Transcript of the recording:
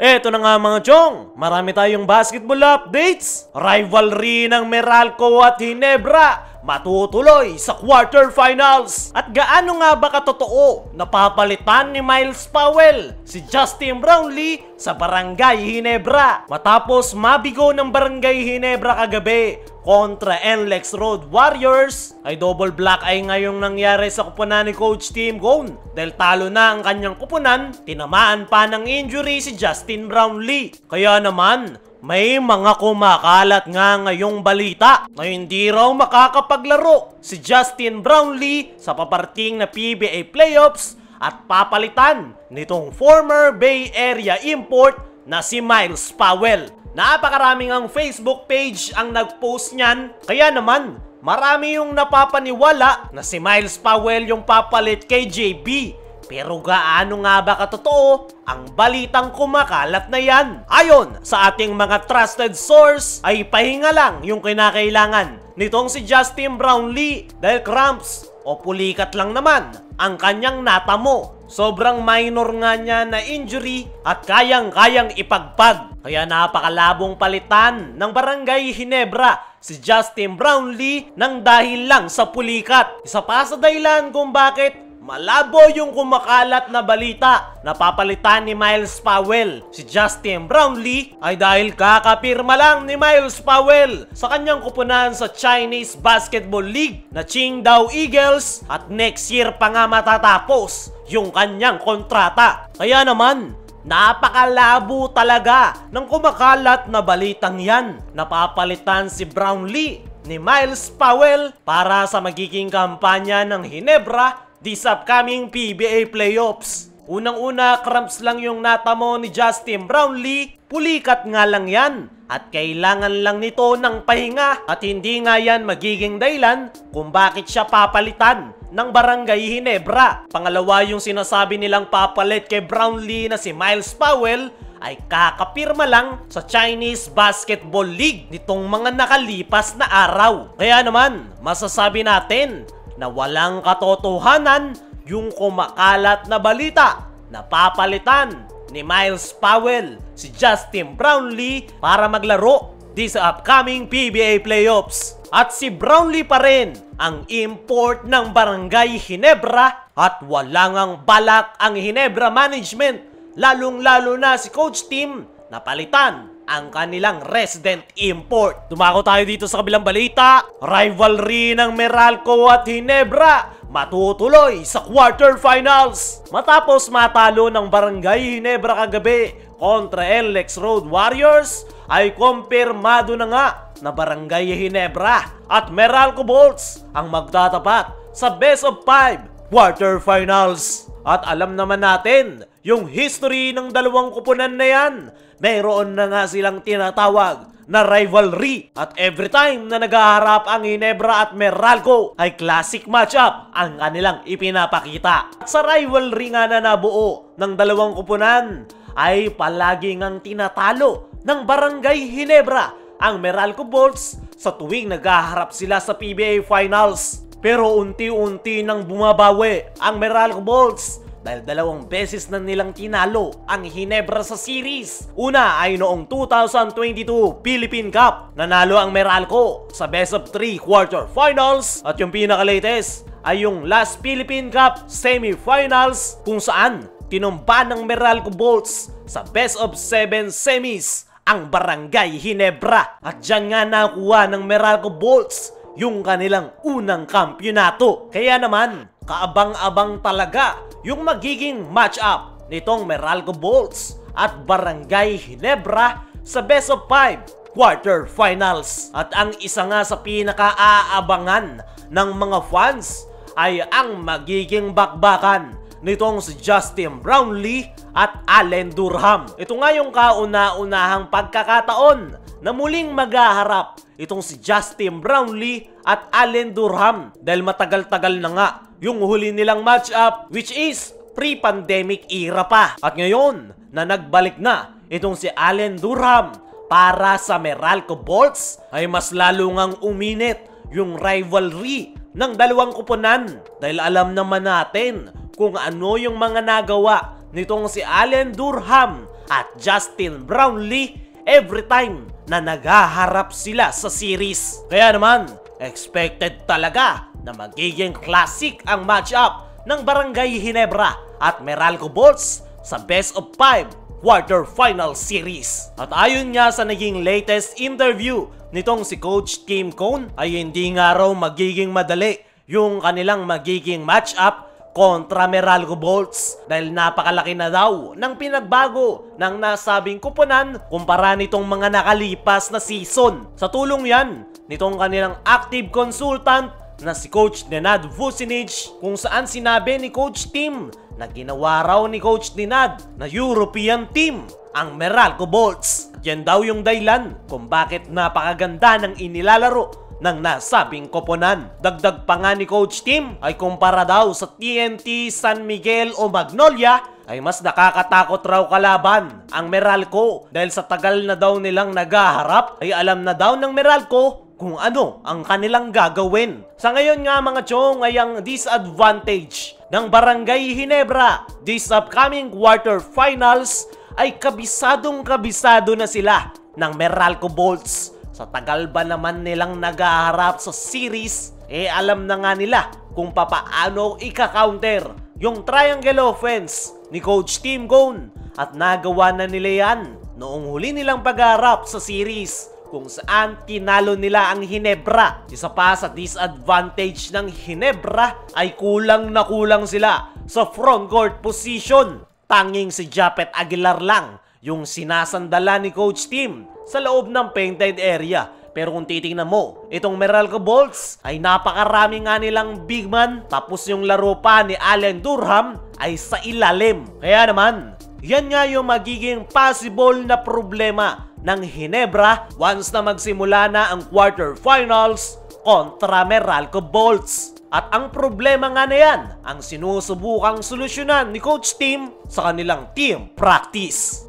Eto na nga mga chong, marami tayong basketball updates. Rivalry ng Meralco at Ginebra matutuloy sa quarterfinals. At gaano nga ba katotoo napapalitan ni Myles Powell si Justin Brownlee sa Barangay Ginebra matapos mabigo ng Barangay Ginebra kagabi kontra NLEX Road Warriors? Ay double black ay ngayong nangyari sa kupunan ni Coach Tim Cone dahil talo na ang kanyang kupunan, tinamaan pa ng injury si Justin Brownlee. Kaya naman may mga kumakalat nga ngayong balita na hindi raw makakapaglaro si Justin Brownlee sa paparting na PBA playoffs at papalitan nitong former Bay Area import na si Myles Powell. Napakaraming ang Facebook page ang nagpost niyan, kaya naman marami yung napapaniwala na si Myles Powell yung papalit kay JB. Pero gaano nga ba katotoo ang balitang kumakalat na yan? Ayon sa ating mga trusted source ay pahinga lang yung kinakailangan nitong si Justin Brownlee dahil cramps o pulikat lang naman ang kanyang natamo. Sobrang minor nga niya na injury at kayang-kayang ipagpag. Kaya napakalabong palitan ng Barangay Ginebra si Justin Brownlee nang dahil lang sa pulikat. Isa pa sa dahilan kung bakit malabo yung kumakalat na balita na papalitan ni Myles Powell si Justin Brownlee ay dahil kakapirma lang ni Myles Powell sa kanyang kupunan sa Chinese Basketball League na Qingdao Eagles at next year pa nga matatapos yung kanyang kontrata. Kaya naman napakalabo talaga ng kumakalat na balitang yan. Napapalitan si Brownlee ni Myles Powell para sa magiging kampanya ng Ginebra this upcoming PBA playoffs. Unang-una, cramps lang yung natamo ni Justin Brownlee. Pulikat nga lang yan at kailangan lang nito ng pahinga at hindi nga yan magiging dahilan kung bakit siya papalitan ng Barangay Ginebra. Pangalawa, yung sinasabi nilang papalit kay Brownlee na si Myles Powell ay kakapirma lang sa Chinese Basketball League nitong mga nakalipas na araw. Kaya naman, masasabi natin na walang katotohanan yung kumakalat na balita na papalitan ni Myles Powell si Justin Brownlee para maglaro this upcoming PBA playoffs. At si Brownlee pa rin ang import ng Barangay Ginebra at walang ang balak ang Ginebra management, lalong-lalo na si Coach Tim, na palitan ang kanilang resident import. Dumako tayo dito sa kabilang balita. Rivalry ng Meralco at Ginebra matutuloy sa quarterfinals. Matapos matalo ng Barangay Ginebra kagabi kontra NLEX Road Warriors, ay kumpirmado na nga na Barangay Ginebra at Meralco Bolts ang magtatapat sa best of 5 quarterfinals. At alam naman natin yung history ng dalawang kupunan na yan. Mayroon na nga silang tinatawag na rivalry at every time na naghaharap ang Ginebra at Meralco ay classic matchup ang kanilang ipinapakita. Sa rivalry nga na nabuo ng dalawang kupunan ay palagi ngang tinatalo ng Barangay Ginebra ang Meralco Bolts sa tuwing naghaharap sila sa PBA Finals. Pero unti-unti nang bumabawi ang Meralco Bolts dahil 2 beses na nilang tinalo ang Ginebra sa series. Una ay noong 2022 Philippine Cup, nanalo ang Meralco sa best of 3 quarterfinals, at yung pinaka-latest ay yung last Philippine Cup semifinals kung saan tinumba ng Meralco Bolts sa best of 7 semis ang Barangay Ginebra. At dyan nga nakuha ng Meralco Bolts yung kanilang unang kampyonato. Kaya naman kaabang-abang talaga yung magiging matchup nitong Meralco Bolts at Barangay Ginebra sa best of 5 quarterfinals. At ang isa nga sa pinaka-aabangan ng mga fans ay ang magiging bakbakan nitong si Justin Brownlee at Allen Durham. Ito nga yung kauna-unahang pagkakataon na muling maghaharap itong si Justin Brownlee at Allen Durham dahil matagal-tagal na nga yung huli nilang matchup, which is pre-pandemic era pa. At ngayon na nagbalik na itong si Allen Durham para sa Meralco Bolts ay mas lalo ngang uminit yung rivalry ng dalawang kupunan dahil alam naman natin kung ano yung mga nagawa nitong si Allen Durham at Justin Brownlee every time na naghaharap sila sa series. Kaya naman, expected talaga na magiging classic ang matchup ng Barangay Ginebra at Meralco Bolts sa Best of 5 quarterfinal series. At ayon nga sa naging latest interview nitong si Coach Tim Cone ay hindi nga raw magiging madali yung kanilang magiging matchup kontra Meralco Bolts dahil napakalaki na daw ng pinagbago ng nasabing kupunan kumpara nitong mga nakalipas na season. Sa tulong yan nitong kanilang active consultant na si Coach Nenad Vucinic, kung saan sinabi ni Coach Tim na ginawa raw ni Coach Nenad na European team ang Meralco Bolts. Yan daw yung dahilan kung bakit napakaganda ng inilalaro ng nasabing koponan. Dagdag pa nga ni Coach Tim ay kumpara daw sa TNT, San Miguel o Magnolia ay mas nakakatakot raw kalaban ang Meralco dahil sa tagal na daw nilang naghaharap ay alam na daw ng Meralco kung ano ang kanilang gagawin. Sa ngayon nga mga chong ay ang disadvantage ng Barangay Ginebra this upcoming quarterfinals ay kabisado na sila ng Meralco Bolts. Sa tagal ba naman nilang naghaharap sa series, alam na nga nila kung papaano ika-counter yung triangle offense ni Coach Tim Cone at nagawa na nila yan noong huli nilang pagharap sa series kung saan tinalo nila ang Ginebra. Isa pa sa disadvantage ng Ginebra ay kulang na kulang sila sa front court position. Tanging si Japet Aguilar lang yung sinasandala ni Coach Tim sa loob ng painted area. Pero kung titingnan mo, itong Meralco Bolts ay napakarami nga nilang big man, tapos yung laro pa ni Allen Durham ay sa ilalim. Kaya naman, yan nga yung magiging possible na problema ng Ginebra once na magsimula na ang quarterfinals kontra Meralco Bolts. At ang problema nga na yan ang sinusubukang solusyonan ni Coach Tim sa kanilang team practice.